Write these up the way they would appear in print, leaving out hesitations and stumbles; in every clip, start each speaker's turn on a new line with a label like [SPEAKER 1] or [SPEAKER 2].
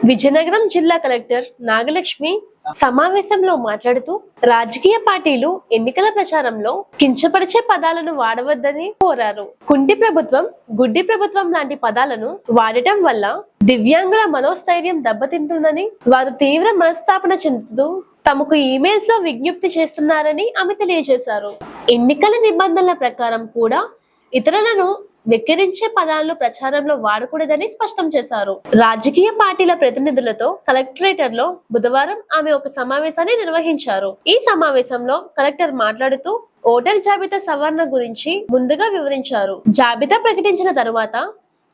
[SPEAKER 1] విజయనగరం జిల్లా కలెక్టర్ నాగలక్ష్మి సమావేశంలో మాట్లాడుతూ రాజకీయ పార్టీలు ఎన్నికల ప్రచారంలో కించపరిచే పదాలను వాడవద్దని కోరారు. కుంటి ప్రభుత్వం, గుడ్డి ప్రభుత్వం లాంటి పదాలను వాడటం వల్ల దివ్యాంగుల మనోస్థైర్యం దెబ్బతింటుందని వారు తీవ్ర మనస్తాపన చెందుతూ తమకు ఈమెయిల్స్ లో విజ్ఞప్తి చేస్తున్నారని ఆమె తెలియజేశారు. ఎన్నికల నిబంధనల ప్రకారం కూడా ఇతరులను వెక్కిరించే పదాలను ప్రచారంలో వాడకూడదని స్పష్టం చేశారు. రాజకీయ పార్టీల ప్రతినిధులతో కలెక్టరేటర్ లో బుధవారం ఆమె ఒక సమావేశాన్ని నిర్వహించారు. ఈ సమావేశంలో కలెక్టర్ మాట్లాడుతూ ఓటర్ జాబితా సవరణ గురించి ముందుగా వివరించారు. జాబితా ప్రకటించిన తరువాత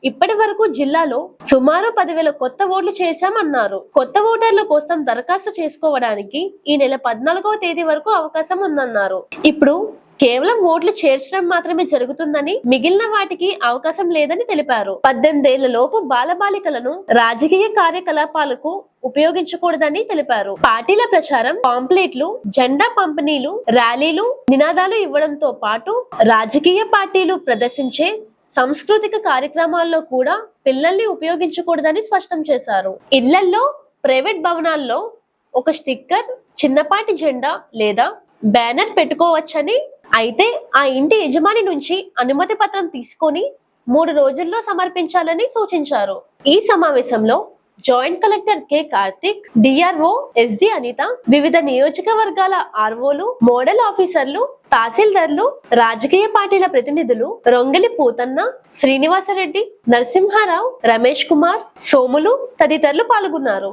[SPEAKER 1] ఇప్పటి వరకు జిల్లాలో సుమారు 10,000 కొత్త ఓట్లు చేర్చామన్నారు. కొత్త ఓటర్ల కోసం దరఖాస్తు చేసుకోవడానికి ఈ నెల 14వ తేదీ వరకు అవకాశం ఉందన్నారు. ఇప్పుడు కేవలం ఓట్లు చేర్చడం మాత్రమే జరుగుతుందని, మిగిలిన వాటికి అవకాశం లేదని తెలిపారు. 18 ఏళ్ల లోపు బాలబాలికలను రాజకీయ కార్యకలాపాలకు ఉపయోగించకూడదని తెలిపారు. పార్టీల ప్రచారం, పాంప్లెట్లు, జెండా పంపిణీలు, ర్యాలీలు, నినాదాలు ఇవ్వడంతో పాటు రాజకీయ పార్టీలు ప్రదర్శించే సాంస్కృతిక కార్యక్రమాల్లో కూడా పిల్లల్ని ఉపయోగించకూడదని స్పష్టం చేశారు. ఇళ్లలో, ప్రైవేట్ భవనాల్లో ఒక స్టిక్కర్, చిన్నపాటి జెండా లేదా బ్యానర్ పెట్టుకోవచ్చని, అయితే ఆ ఇంటి యజమాని నుంచి అనుమతి పత్రం తీసుకొని 3 రోజుల్లో సమర్పించాలని సూచించారు. ఈ సమావేశంలో joint collector K Karthik, DRO SD Anitha, వివిధ నియోజకవర్గాల ఆర్ఓలు, మోడల్ ఆఫీసర్లు, తహసీల్దార్లు, రాజకీయ పార్టీల ప్రతినిధులు రొంగలి పూతన్న, శ్రీనివాసరెడ్డి, నరసింహారావు, రమేష్ కుమార్, సోములు తదితరులు పాల్గొన్నారు.